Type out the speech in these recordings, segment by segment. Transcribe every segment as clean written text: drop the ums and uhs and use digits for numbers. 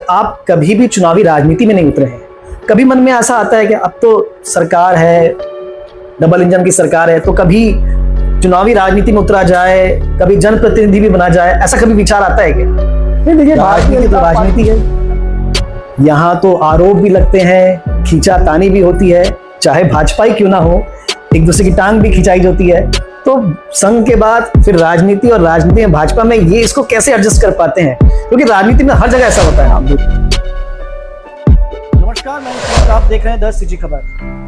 आप कभी भी चुनावी राजनीति में नहीं उतरे हैं। कभी मन में ऐसा आता है कि अब तो सरकार है, डबल इंजन की सरकार है, तो कभी चुनावी राजनीति में उतरा जाए, कभी जनप्रतिनिधि भी बना जाए, ऐसा कभी विचार आता है क्या? नहीं, देखिए राजनीति तो राजनीति है। यहाँ तो आरोप भी लगते हैं, खींचातानी भी होती है, चाहे भाजपा ही क्यों ना हो, एक दूसरे की टांग भी खिंचाई जाती है। तो संघ के बाद फिर राजनीति, और राजनीति में भाजपा में ये इसको कैसे एडजस्ट कर पाते हैं? क्योंकि राजनीति में हर जगह ऐसा होता है। नमस्कार, मैं सुमित, आप देख रहे हैं 10 सीजी खबर।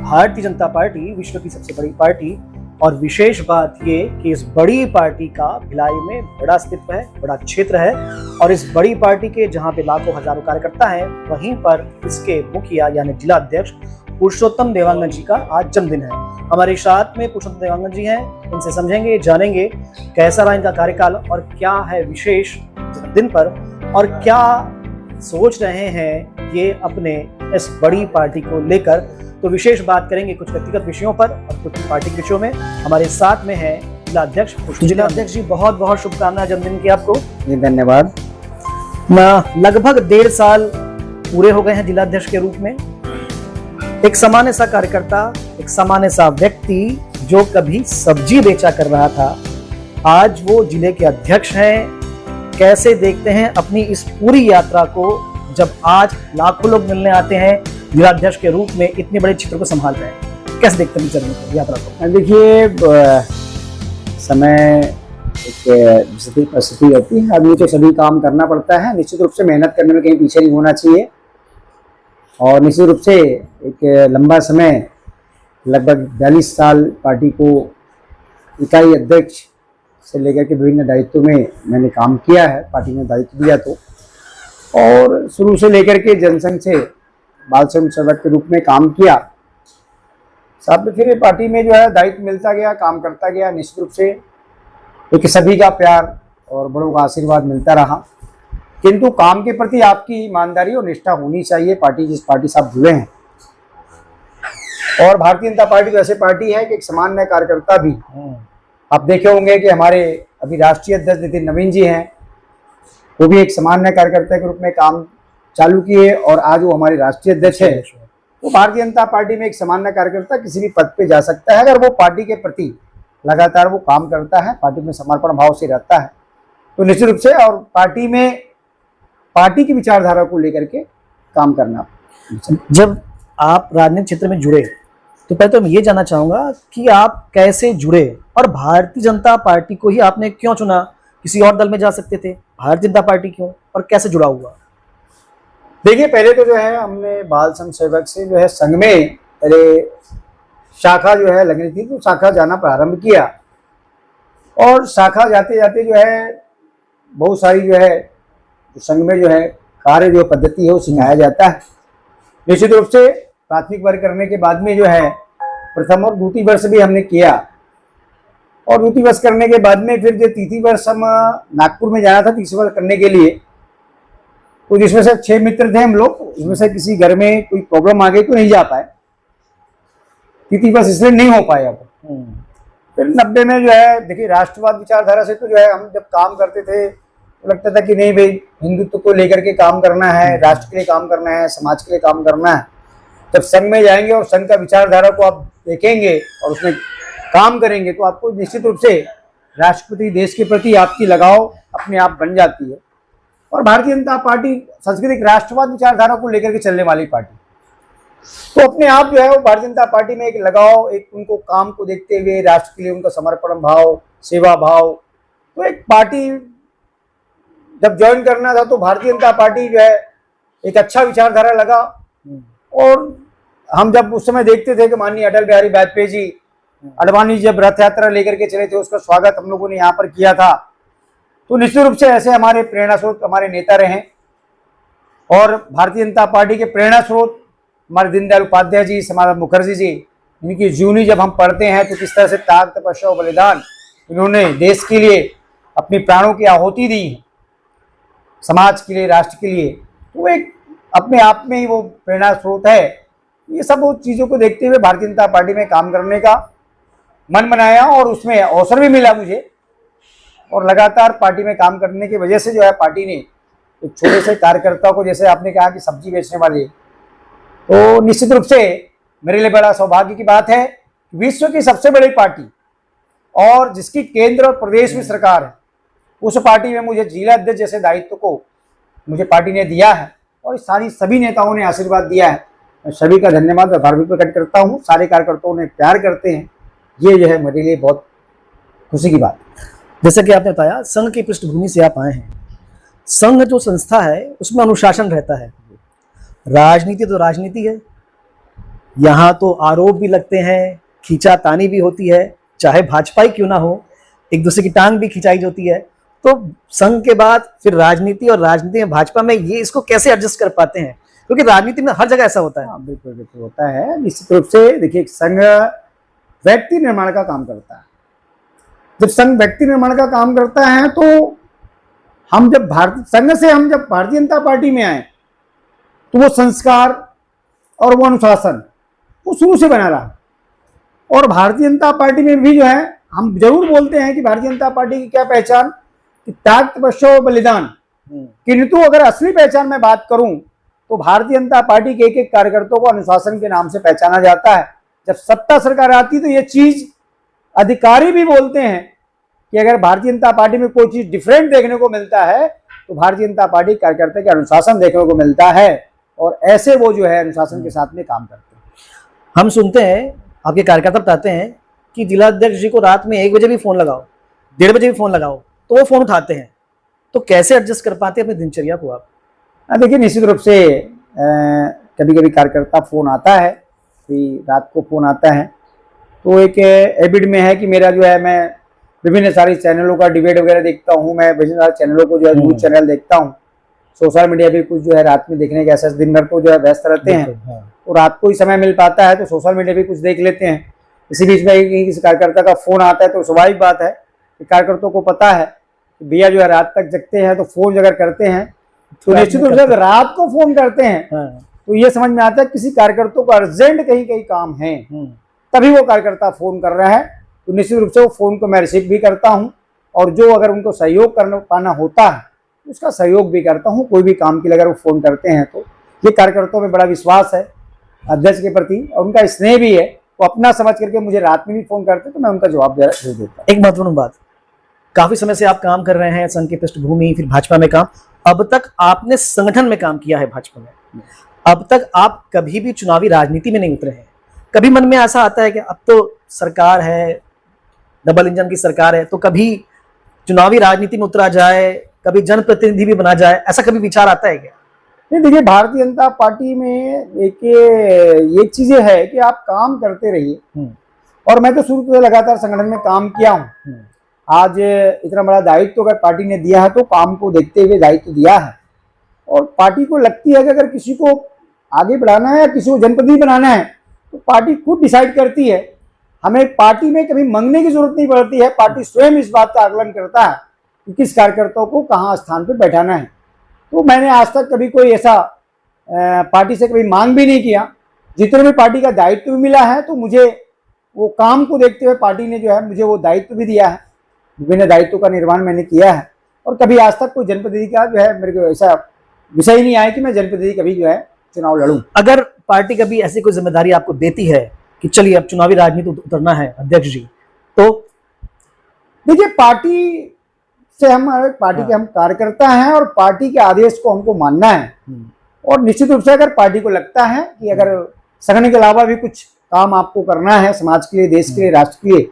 भारतीय जनता पार्टी विश्व की सबसे बड़ी पार्टी, और विशेष बात ये कि इस बड़ी पार्टी का भिलाई में बड़ा अस्तित्व है, बड़ा क्षेत्र है, और इस बड़ी पार्टी के जहां पे लाखों हजारों कार्यकर्ता हैं, वहीं पर इसके मुखिया यानी जिला अध्यक्ष पुरुषोत्तम देवांगन जी का आज जन्मदिन है। हमारे साथ में पुरुषोत्तम देवांगन जी हैं, इनसे समझेंगे, जानेंगे कैसा रहा इनका कार्यकाल और क्या है विशेष जन्मदिन पर, और क्या सोच रहे हैं ये अपने इस बड़ी पार्टी को लेकर। तो विशेष बात करेंगे कुछ व्यक्तिगत विषयों पर और कुछ पार्टी के विषयों में। हमारे साथ में है जिला अध्यक्ष। जिला अध्यक्ष जी, बहुत बहुत शुभकामनाएं जन्मदिन की आपको। जी धन्यवाद। लगभग 1.5 साल पूरे हो गए हैं जिला अध्यक्ष के रूप में। एक सामान्य सा कार्यकर्ता, एक सामान्य सा व्यक्ति जो कभी सब्जी बेचा कर रहा था, आज वो जिले के अध्यक्ष हैं। कैसे देखते हैं अपनी इस पूरी यात्रा को, जब आज लाखों लोग मिलने आते हैं जिला अध्यक्ष के रूप में, इतने बड़े क्षेत्र को संभाल रहे हैं, कैसे देखते हैं चलने यात्रा को? देखिए, समय एक परिस्थिति होती है, आदमी को सभी काम करना पड़ता है। निश्चित रूप से मेहनत करने में कहीं पीछे नहीं होना चाहिए, और निश्चित रूप से एक लंबा समय, लगभग 42 साल पार्टी को इकाई अध्यक्ष से लेकर के विभिन्न दायित्वों में मैंने काम किया है। पार्टी ने दायित्व दिया तो, और शुरू से लेकर के जनसंघ से बाल संघ सेवक के रूप में काम किया। साथ में फिर पार्टी में जो है दायित्व मिलता गया, काम करता गया। निश्चित रूप से एक सभी का प्यार और बड़ों का आशीर्वाद मिलता रहा, किंतु काम के प्रति आपकी ईमानदारी और निष्ठा होनी चाहिए। पार्टी जिस पार्टी से आप जुड़े हैं, और भारतीय जनता पार्टी तो ऐसी पार्टी है कि एक सामान्य कार्यकर्ता भी, आप देखे होंगे कि हमारे अभी राष्ट्रीय अध्यक्ष नितिन नवीन जी हैं, वो भी एक सामान्य कार्यकर्ता के रूप में काम चालू किए, और आज वो हमारे राष्ट्रीय अध्यक्ष है। तो भारतीय जनता पार्टी में एक सामान्य कार्यकर्ता किसी भी पद पे जा सकता है, अगर वो पार्टी के प्रति लगातार वो काम करता है, पार्टी में समर्पण भाव से रहता है, तो निश्चित रूप से, और पार्टी में पार्टी की विचारधारा को लेकर के काम करना। जब आप राजनीतिक क्षेत्र में जुड़े, तो पहले तो मैं ये जानना चाहूंगा कि आप कैसे जुड़े, और भारतीय जनता पार्टी को ही आपने क्यों चुना? किसी और दल में जा सकते थे, भारतीय जनता पार्टी क्यों, और कैसे जुड़ा हुआ? देखिए, पहले तो जो है हमने बाल संघ सेवक से जो है संघ में पहले शाखा जो है लगनी थी, तो शाखा जाना प्रारंभ किया, और शाखा जाते जाते जो है बहुत सारी जो है संघ में जो है कार्य जो पद्धति है वो सिखाया जाता है। निश्चित रूप से प्राथमिक वर्ग करने के बाद में जो है प्रथम और द्वितीय वर्ष भी हमने किया, और द्वितीय वर्ष करने के बाद में फिर जो तृतीय वर्ष हम नागपुर में जाना था तीसरे वर्ष करने के लिए, तो जिसमें से 6 मित्र थे हम लोग, उसमें से किसी घर में कोई प्रॉब्लम आ गई तो नहीं जा पाए, तृतीय वर्ष इसलिए नहीं हो पाया। फिर 90 में जो है, देखिए राष्ट्रवाद विचारधारा से तो जो है हम जब काम करते थे तो लगता था कि नहीं भाई, हिंदुत्व को लेकर के काम करना है, राष्ट्र के लिए काम करना है, समाज के लिए काम करना है। जब संघ में जाएंगे और संघ का विचारधारा को आप देखेंगे और उसमें काम करेंगे, तो आपको निश्चित रूप से राष्ट्रपति देश के प्रति आपकी लगाव अपने आप बन जाती है। और भारतीय जनता पार्टी सांस्कृतिक राष्ट्रवाद विचारधारा को लेकर के चलने वाली पार्टी, तो अपने आप जो है वो भारतीय जनता पार्टी में एक लगाव, एक उनको काम को देखते हुए राष्ट्र के लिए उनका समर्पण भाव, सेवा भाव, तो एक पार्टी जब ज्वाइन करना था तो भारतीय जनता पार्टी जो है एक अच्छा विचारधारा लगा। और हम जब उस समय देखते थे कि माननीय अटल बिहारी वाजपेयी जी, अडवाणी जब रथ यात्रा लेकर के चले थे, उसका स्वागत हम लोगों ने यहाँ पर किया था, तो निश्चित रूप से ऐसे हमारे प्रेरणा स्रोत हमारे नेता रहे। और भारतीय जनता पार्टी के प्रेरणा स्रोत हमारे दीनदयाल उपाध्याय जी, श्यामाप्रसाद मुखर्जी जी, इनकी जीवनी जब हम पढ़ते हैं तो किस तरह से त्याग, तपस्या और बलिदान इन्होंने देश के लिए अपनी प्राणों की आहुति दी, समाज के लिए, राष्ट्र के लिए, तो एक अपने आप में ही वो प्रेरणा स्रोत है। ये सब वो चीज़ों को देखते हुए भारतीय जनता पार्टी में काम करने का मन बनाया, और उसमें अवसर भी मिला मुझे, और लगातार पार्टी में काम करने की वजह से जो है पार्टी ने एक छोटे से कार्यकर्ता को, जैसे आपने कहा कि सब्जी बेचने वाले, तो निश्चित रूप से मेरे लिए बड़ा सौभाग्य की बात है, विश्व की सबसे बड़ी पार्टी और जिसकी केंद्र और प्रदेश में सरकार है, उस पार्टी में मुझे जिला अध्यक्ष जैसे दायित्व को मुझे पार्टी ने दिया है और सभी नेताओं ने आशीर्वाद दिया है। मैं सभी का धन्यवाद आभार भी प्रकट करता हूँ। सारे कार्यकर्ताओं ने प्यार करते हैं, ये जो है मेरे लिए बहुत खुशी की बात है। जैसा कि आपने बताया, संघ की पृष्ठभूमि से आप आए हैं। संघ जो संस्था है उसमें अनुशासन रहता है। राजनीति तो राजनीति है, यहाँ तो आरोप भी लगते हैं, खींचातानी भी होती है, चाहे भाजपा ही क्यों ना हो, एक दूसरे की टांग भी खिंचाई जाती है। तो संघ के बाद फिर राजनीति, और राजनीति में भाजपा में ये इसको कैसे एडजस्ट कर पाते हैं, क्योंकि राजनीति में हर जगह ऐसा होता है। बिल्कुल बिल्कुल होता है। निश्चित रूप से देखिए, संघ व्यक्ति निर्माण का काम करता है। जब संघ व्यक्ति निर्माण का काम करता है तो हम जब संघ से हम जब भारतीय जनता पार्टी में आए तो वो संस्कार और वो अनुशासन वो शुरू से बना रहा। और भारतीय जनता पार्टी में भी जो है हम जरूर बोलते हैं कि भारतीय जनता पार्टी की क्या पहचान, कि त्याग, तपस्या और बलिदान। किंतु अगर असली पहचान में बात करूं तो भारतीय जनता पार्टी के एक एक कार्यकर्ताओं को अनुशासन के नाम से पहचाना जाता है। जब सत्ता सरकार आती तो ये चीज अधिकारी भी बोलते हैं कि अगर भारतीय जनता पार्टी में कोई चीज डिफरेंट देखने को मिलता है तो भारतीय जनता पार्टी कार्यकर्ता के अनुशासन देखने को मिलता है, और ऐसे वो जो है अनुशासन के साथ में काम करते हैं। हम सुनते हैं, आपके कार्यकर्ता बताते हैं कि जिला अध्यक्ष जी को रात में 1 बजे भी फोन लगाओ, 1:30 बजे भी फोन लगाओ तो वो फोन उठाते हैं। तो कैसे एडजस्ट कर पाते हैं अपनी दिनचर्या को आप? देखिए, निश्चित रूप से कभी कभी कार्यकर्ता फोन आता है, कोई रात को फोन आता है, तो एक हैबिट में है कि मेरा जो है, मैं विभिन्न सारी चैनलों का डिबेट वगैरह देखता हूँ, मैं विभिन्न सारे चैनलों को जो है न्यूज चैनल देखता हूँ, सोशल मीडिया भी कुछ जो है रात में देखने के ऐसा दिन भर तो जो है व्यस्त रहते हैं, तो रात को ही समय मिल पाता है तो सोशल मीडिया भी कुछ देख लेते हैं। इसी बीच में किसी कार्यकर्ता का फोन आता है तो स्वाभाविक बात है कि कार्यकर्ताओं को पता है कि भैया जो है रात तक जगते हैं, तो फोन अगर करते हैं तो निश्चित रूप से रात को फोन करते हैं तो ये समझ में आता है किसी कार्यकर्ता को अर्जेंट कहीं काम है, तभी वो कार्यकर्ता फोन कर रहा है। तो निश्चित रूप से वो फोन को मैं रिसीव भी करता हूँ, और जो अगर उनको सहयोग करना पाना होता है उसका सहयोग भी करता हूँ। कोई भी काम के लिए अगर वो फोन करते हैं तो ये कार्यकर्ताओं में बड़ा विश्वास है अध्यक्ष के प्रति, और उनका स्नेह भी है। वो अपना समझ करके मुझे रात में भी फोन करते तो मैं उनका जवाब दे देता हूँ। एक महत्वपूर्ण बात, काफी समय से आप काम कर रहे हैं, संघ की पृष्ठभूमि, फिर भाजपा में काम, अब तक आपने संगठन में काम किया है भाजपा में, अब तक आप कभी भी चुनावी राजनीति में नहीं उतरे हैं। कभी मन में ऐसा आता है कि अब तो सरकार है, डबल इंजन की सरकार है, तो कभी चुनावी राजनीति में उतरा जाए, कभी जनप्रतिनिधि भी बना जाए, ऐसा कभी विचार आता है क्या? नहीं, देखिए, भारतीय जनता पार्टी में एक ये चीजें है कि आप काम करते रहिए, और मैं तो शुरू से लगातार संगठन में काम किया हूँ। आज इतना बड़ा दायित्व अगर पार्टी ने दिया है तो काम को देखते हुए दायित्व दिया है, और पार्टी को लगती है कि अगर किसी को आगे बढ़ाना है या किसी को जनप्रतिनिधि बनाना है तो पार्टी खुद डिसाइड करती है। हमें पार्टी में कभी मांगने की जरूरत नहीं पड़ती है, पार्टी स्वयं इस बात का आकलन करता है कि किस कार्यकर्ताओं को कहाँ स्थान पर बैठाना है। तो मैंने आज तक कभी कोई ऐसा पार्टी से कभी मांग भी नहीं किया। जितने भी पार्टी का दायित्व भी मिला है तो मुझे वो काम को देखते हुए पार्टी ने जो है मुझे वो दायित्व भी दिया है, विभिन्न दायित्वों का निर्वहन मैंने किया है, और कभी आज तक कोई जनप्रतिनिधि का जो है मेरे को ऐसा विषय ही नहीं आया कि मैं जनप्रतिनिधि कभी जो है चुनाव लड़ूं। अगर पार्टी कभी ऐसी कोई जिम्मेदारी आपको देती है कि चलिए अब चुनावी राजनीति उतरना है अध्यक्ष जी, तो देखिए, पार्टी से हम पार्टी के हम कार्यकर्ता हैं और पार्टी के आदेश को हमको मानना है। और निश्चित रूप से अगर पार्टी को लगता है कि अगर संगठन के अलावा भी कुछ काम आपको करना है समाज के लिए, देश के लिए, राष्ट्र के लिए,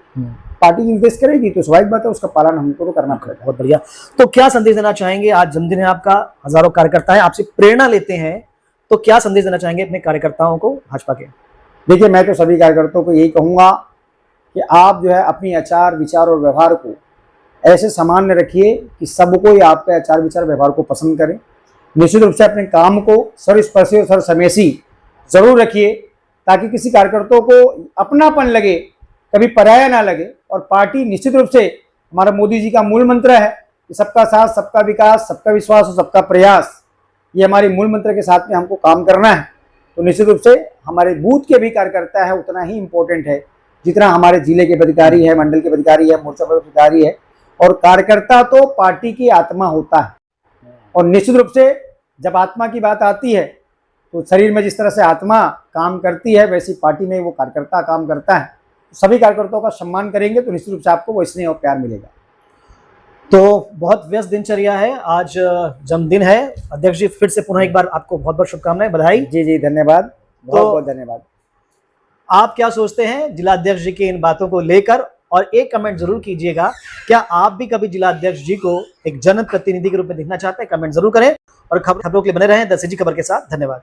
पार्टी निर्देश करेगी तो स्वाभाविक बात है उसका पालन हमको तो करना पड़ेगा। बहुत बढ़िया। तो क्या संदेश देना चाहेंगे? आज जन्मदिन है आपका, हजारों कार्यकर्ता है आपसे प्रेरणा लेते हैं, तो क्या संदेश देना चाहेंगे अपने कार्यकर्ताओं को भाजपा के? देखिए, मैं तो सभी कार्यकर्ताओं को यही कहूँगा कि आप जो है अपनी आचार विचार और व्यवहार को ऐसे सामान्य रखिए कि सब कोई आपके आचार विचार व्यवहार को पसंद करें। निश्चित रूप से अपने काम को सर्वस्पर्शी और सर्वसमेशी जरूर रखिए ताकि किसी कार्यकर्ताओं को अपनापन लगे, कभी पराया ना लगे। और पार्टी निश्चित रूप से, हमारा मोदी जी का मूल मंत्र है कि सबका साथ, सबका विकास, सबका विश्वास और सबका प्रयास, ये हमारे मूल मंत्र के साथ में हमको काम करना है। तो निश्चित रूप से हमारे बूथ के भी कार्यकर्ता है उतना ही इम्पोर्टेंट है जितना हमारे जिले के पदाधिकारी है, मंडल के पदाधिकारी है, मोर्चा पदाधिकारी है। और कार्यकर्ता तो पार्टी की आत्मा होता है, और निश्चित रूप से जब आत्मा की बात आती है तो शरीर में जिस तरह से आत्मा काम करती है वैसी पार्टी में वो कार्यकर्ता काम करता है। सभी कार्यकर्ताओं का सम्मान करेंगे तो निश्चित रूप से आपको वो स्नेह और प्यार मिलेगा। तो बहुत व्यस्त दिनचर्या है, आज जन्मदिन है। अध्यक्ष जी फिर से पुनः एक बार आपको बहुत बहुत शुभकामनाएं, बधाई। जी जी धन्यवाद, बहुत बहुत धन्यवाद। आप क्या सोचते हैं जिला अध्यक्ष जी की इन बातों को लेकर, और एक कमेंट जरूर कीजिएगा, क्या आप भी कभी जिला अध्यक्ष जी को एक जनप्रतिनिधि के रूप में देखना चाहते हैं? कमेंट जरूर करें और खबरों के लिए बने रहें द सिटी खबर के साथ। धन्यवाद।